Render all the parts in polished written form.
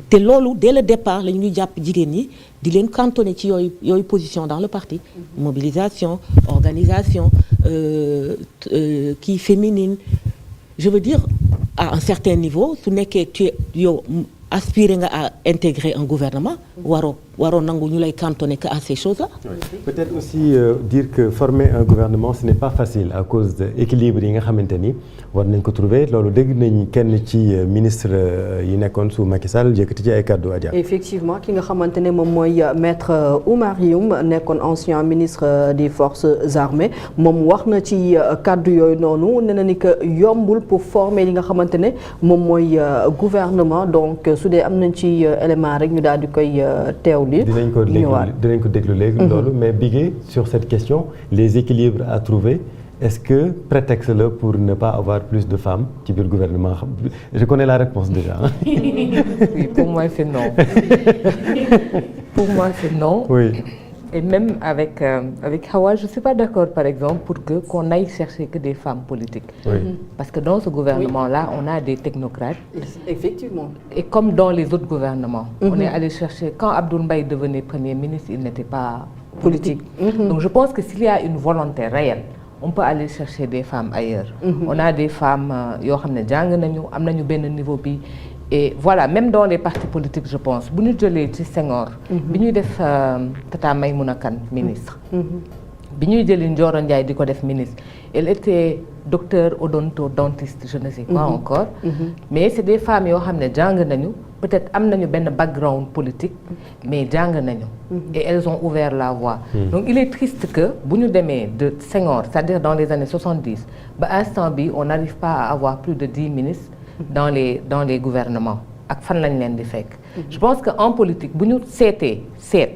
te loolu dès le départ la ñuy jàpp jigéen ñi di leen cantonner ci yooyu position dans le parti. Mobilisation, organisation, kii féminine. Je veux dire à un certain niveau su nekkee tu yow aspirer nga à intégrer un gouvernement waroo nangu ñu lay cantonner que à ces choses-là. Oui. Peut-être aussi dire que former un gouvernement ce n'est pas facile à cause de équilibre yi nga xamante ni war nañ ko trouver loolu dégg nañ kenn ci ministre yi nekkoon sous Macky Sall yëkkati ci ay kàddu Adja. Effectivement ki nga xamante ne moom mooy maître Oumar Youm nekkoon ancien ministre des forces armées moom wax na ci kàddu yooyu noonu nee na ni que yombul pour former li nga xamante ne moom mooy gouvernement donc su dee am nañ ci élément rek ñu daal di koy teewlu. dinañ ko déglu léegi loolu mais Bigué sur cette question les équilibres à trouver est-ce que prétexte là pour ne pas avoir plus de femmes ci biir gouvernement je connais la réponse déjà. Oui, pour moi c'est non. Pour moi c'est non. Oui. Et même avec Hawa, je ne suis pas d'accord, par exemple, pour qu'on aille chercher que des femmes politiques. Oui. Parce que dans ce gouvernement-là, on a des technocrates. Effectivement. Et comme dans les autres gouvernements, on est allé chercher... Quand Abdoul Mbaye devenait Premier ministre, il n'était pas politique. Donc je pense que s'il y a une volonté réelle, on peut aller chercher des femmes ailleurs. On a des femmes yoo xam ne jàng nañu am nañu benn niveau bi. Et voilà, même dans les partis politiques, je pense, bu ñu jëlee ci Senghor, bi ñuy def Tata Maïmouna Kane ministre, bi ñuy jëli Ndioro Ndiaye di ko def ministre, elle était docteur odonto-dentiste, je ne sais quoi encore, mais c'est des femmes yoo xam ne jàng nañu, peut-être am nañu benn background politique, mais jàng nañu, et elles ont ouvert la voie. Donc il est triste que bu ñu demee de Senghor, c'est-à-dire dans les années 70, ba instant bi on n'arrive pas à avoir plus de 10 ministres dans les gouvernements ak fan lañ leen di fekk. Je pense que en politique bu ñu seet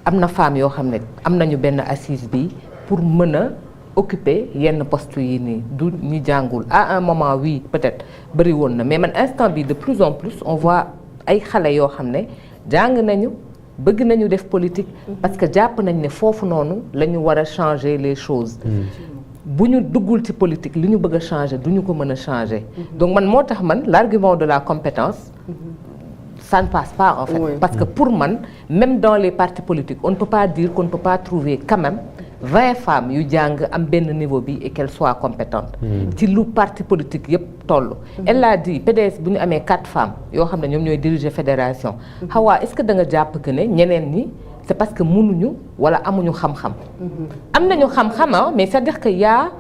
am na femmes yoo xam ne am nañu benn assise bi pour mën a occuper yenn postes yi nii du ñi jàngul à un moment oui peut-être bëri woon na mais man instant bi de plus en plus on voit ay xale yoo xam ne jàng nañu bëgg nañu def politique parce que jàpp nañ ne foofu noonu la ñu war a changer les choses. bu ñu duggul ci politique li ñu bëgg a changer du ñu ko mën a changer. Donc man moo tax man l'argument de la compétence ça ne passe pas en fait. Parce que pour man même dans les partis politiques on ne peut pas dire qu'on ne peut pas trouver quand même 20 femmes yu jàng am benn niveau bi et qu'elles soient compétentes. ci lu parti politique yëpp toll. Elle l'a dit PDS bu ñu amee 4 femmes yoo xam ne ñoom ñooy diriger fédération. Hawa est-ce que da nga jàpp que ne ñeneen ñi c'est parce que mënuñu wala amuñu xam-xam. am nañu xam-xam mais c'est-à-dire que y a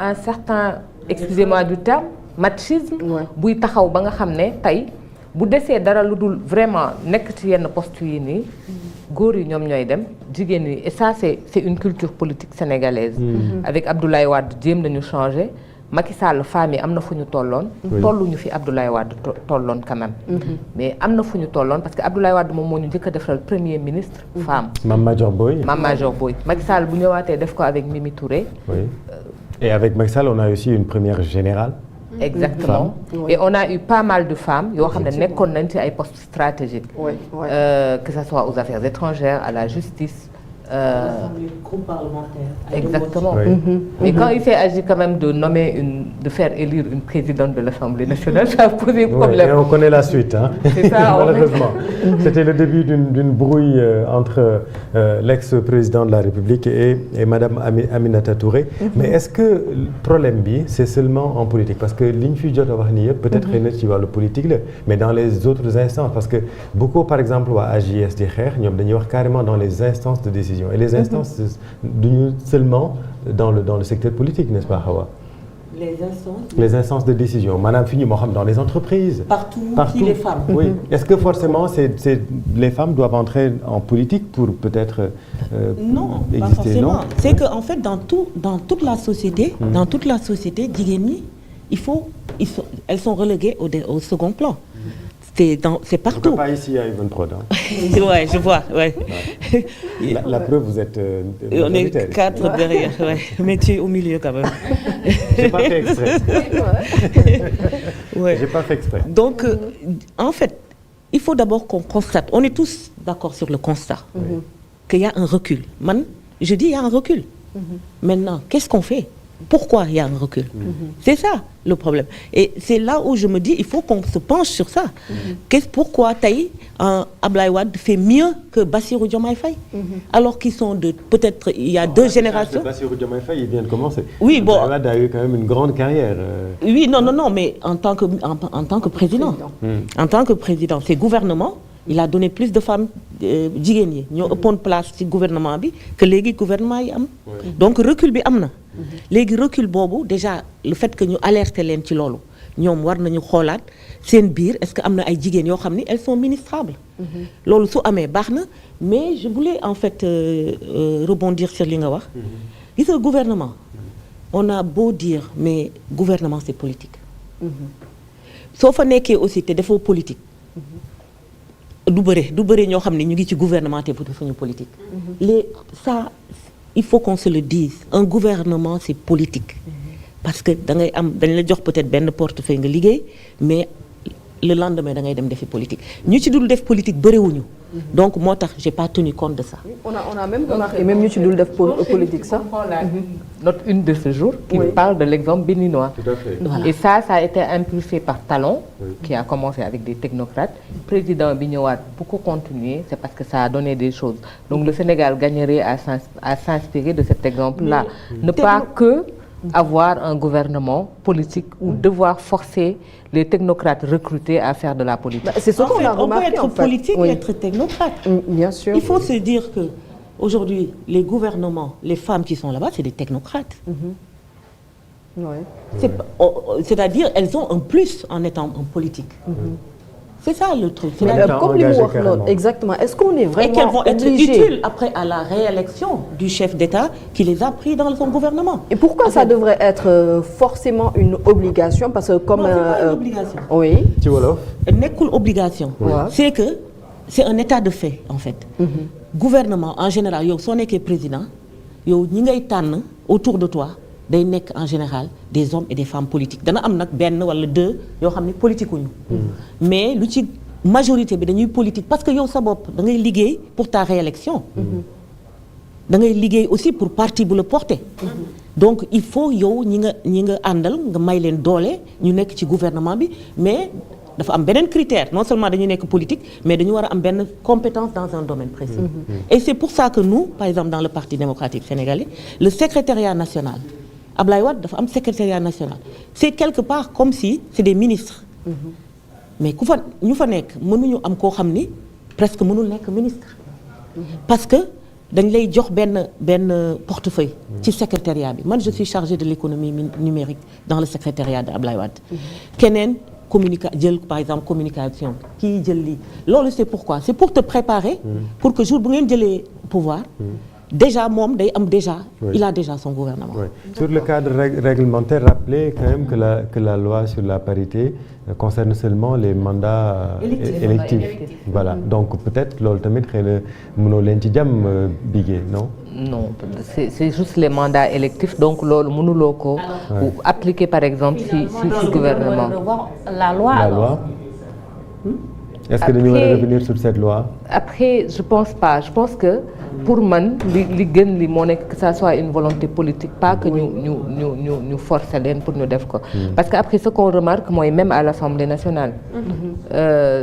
un certain, excusez-moi du terme, machisme. buy taxaw ba nga xam ne tey bu desee dara lu dul vraiment nekk ci yenn poste yi nii góor yi ñoom ñooy dem jigéen yi et ça c'est une culture politique sénégalaise. Avec Abdoulaye Wade jéem nañu changer. Macky Sall femmes yi am na fu ñu tolloon. tolluñu fi Abdoulaye Wade tolloon quand même. mais am na fu ñu tolloon parce que Abdoulaye Wade moom moo ñu njëkk a defal premier ministre femme. Mame Madior Boye. Mame Madior Boye. Macky Sall bu ñëwaatee def ko avec Mimi Touré. Oui. Et avec Macky Sall on a aussi une première générale. Exactement. Et on a eu pas mal de femmes yoo xam ne nekkoon nañ ci ay postes stratégiques. Que ça soit aux affaires étrangères, à la justice. Groupe parlementaire. Exactement. Mais quand il s'est agi quand même de nommer de faire élire une présidente de l'Assemblée nationale, ça a posé problème. Et on connaît la suite, hein. C'est ça, malheureusement. C'était le début d'une brouille entre l'ex-président de la République et Madame Aminata Touré. Mais est-ce que le problème bi c'est seulement en politique parce que liñ fi jot a wax ni yëpp peut-être xëy na ci wàllu politique la mais dans les autres instances parce que beaucoup par exemple waa AJS di xeex ñoom dañuy wax carrément dans les instances de décision. Et les instances duñu seulement dans le secteur politique, n'est-ce pas Hawa? Les instances de décision maanaam fi ñu moo xam dans les entreprises. Partout. Les femmes. Oui. Est-ce que forcément les femmes doivent entrer en politique pour peut-être non, exister? Pas forcément. Non. C'est que en fait dans toute la société, jigéen ñi elles sont reléguées au second plan. C'est partout. En tout cas, pas ici à Yvonne Prod. Ouais, je vois. Ouais. La preuve, vous êtes. On est 4 derrière, ouais. Mais tu es au milieu quand même. J'ai pas fait exprès. Ouais. J'ai pas fait exprès. Donc, en fait, il faut d'abord qu'on constate. On est tous d'accord sur le constat qu'il y a un recul. Je dis il y a un recul. Maintenant, qu'est-ce qu'on fait? pourquoi il y a un recul? C'est ça le problème. Et c'est là où je me dis il faut qu'on se penche sur ça. Pourquoi tey Ablaye Wade fait mieux que Bassirou Diomaye Faye? Alors qu'ils sont peut-être il y a deux générations. Bassirou Diomaye Faye, il vient de commencer. Oui, bon. Ablaye Wade a eu quand même une grande carrière. Oui, non, mais en tant que président. En tant que président, ces gouvernements, il a donné plus de femmes jigéen ñi ñoo ëppoon place ci gouvernement bi que léegi gouvernement yi am. Donc recul bi am na. Léegi recul boobu déjà le fait que ñu alerter leen ci loolu ñoom war nañu xoolaat seen biir est-ce que am na ay jigéen yoo xam ni elles sont ministrables. Loolu su amee baax na mais je voulais en fait rebondir sur li nga wax. Gis nga gouvernement on a beau dire mais gouvernement c'est politique. Soo fa nekkee aussi te defoo politique. du bëre ñoo xam ne ñu ngi ci gouvernement te defuñu politique. Ça il faut qu'on se le dise un gouvernement c'est politique. Parce que dañ la jox peut-être benn portefeuille nga liggéey mais le lendemain da ngay dem defi politique ñu ci dul def politique bëriwuñu. Donc moo tax j'ai pas tenu compte de ça. On a même remarqué même ñu ci dul def politique ça. Notre une de ce jour qui parle de l'exemple béninois. Tout à fait. Voilà. Et ça a été impulsé par Talon qui a commencé avec des technocrates. Président bi ñëwaat bu ko continuer c'est parce que ça a donné des choses. Donc le Sénégal gagnerait à s'inspirer de cet exemple-là. Ne pas que avoir un gouvernement politique ou devoir forcer les technocrates recrutés à faire de la politique. C'est ce qu'on a remarqué. On peut être politique et être technocrate. Bien sûr. Il faut se dire que aujourd'hui les gouvernements, les femmes qui sont là-bas, c'est des technocrates. C'est-à-dire elles ont un plus en étant en politique. C'est ça le truc. Mais comme li mu wax noonu exactement est-ce qu'on est vraiment et qu'elles vont être obligé utiles après à la réélection du chef d'État qui les a pris dans son gouvernement. Et pourquoi ça devrait être forcément une obligation parce que comme non, c'est pas une obligation. Oui. ci wolof. Nekkul obligation. C'est que c'est un état de fait en fait. Gouvernement en général yow soo nekkee président yow ñi ngay tànn autour de toi day nekk en général des hommes et des femmes politiques dana am nag benn wala deux yoo xam ne politique uñu mais lu ci majorité bi dañuy politique parce que yow sa bopp da ngay liggéey pour ta réélection da ngay liggéey aussi pour parti bu la porter donc il faut yow ñi nga àndal nga may leen doole ñu nekk ci gouvernement bi mais dafa am beneen critère non seulement dañu nekk politique mais dañu war a am benn compétence dans un domaine précis et c'est pour ça que nous par exemple dans le Parti démocratique sénégalais le secrétariat national Ablaye Wade dafa am secrétariat national c'est quelque part comme si c'est des ministres mais ñu fa nekk mënuñu am koo xam ni presque mënul nekk ministre parce que dañ lay jox benn portefeuille ci secrétariat bi man je suis chargée de l'économie numérique dans le secrétariat de Ablaye Wade keneen jël par exemple communication kii jël lii loolu c'est pourquoi c'est pour te préparer pour que jour bu ngeen jëlee pouvoir déjà moom day am déjà il a déjà son gouvernement. Sur le cadre réglementaire, rappelez quand même que la loi sur la parité concerne seulement les mandats électifs. Voilà donc peut-être loolu tamit xëy na mënoo leen ci jàmm bigee non. Non, c'est juste les mandats électifs donc loolu mënuloo ko appliquer par exemple si gouvernement. La loi. Est-ce que dañu war a revenir sur cette loi? Après je pense pas je pense que pour man li gën li moo nekk que ça soit une volonté politique pas que ñu forcer leen pour ñu def ko parce que après ce qu'on remarque mooy même à l'Assemblée nationale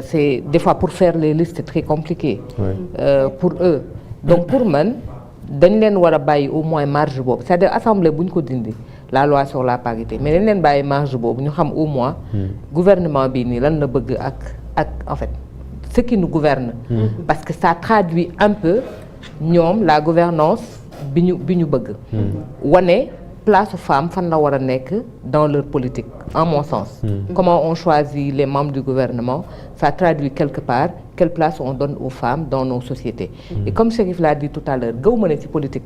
c'est des fois pour faire les listes c'est très compliqué pour eux donc pour man dañ leen war a bàyyi au moins marge boobu c'est-à-dire assemblée bu ñu ko dindi la loi sur la parité mais dañ leen bàyyi marge boobu ñu xam au moins gouvernement bi nii lan la bëgg ak en fait ce qui nous gouverne parce que ça traduit un peu ñoom la gouvernance bi ñu bëgg wane place femme fan la war a nekk dans leur politique en mon sens comment on choisit les membres du gouvernement ça traduit quelque part quelle place on donne aux femmes dans nos sociétés et comme Chérif l'a dit tout à l'heure gëw ma ne ci politique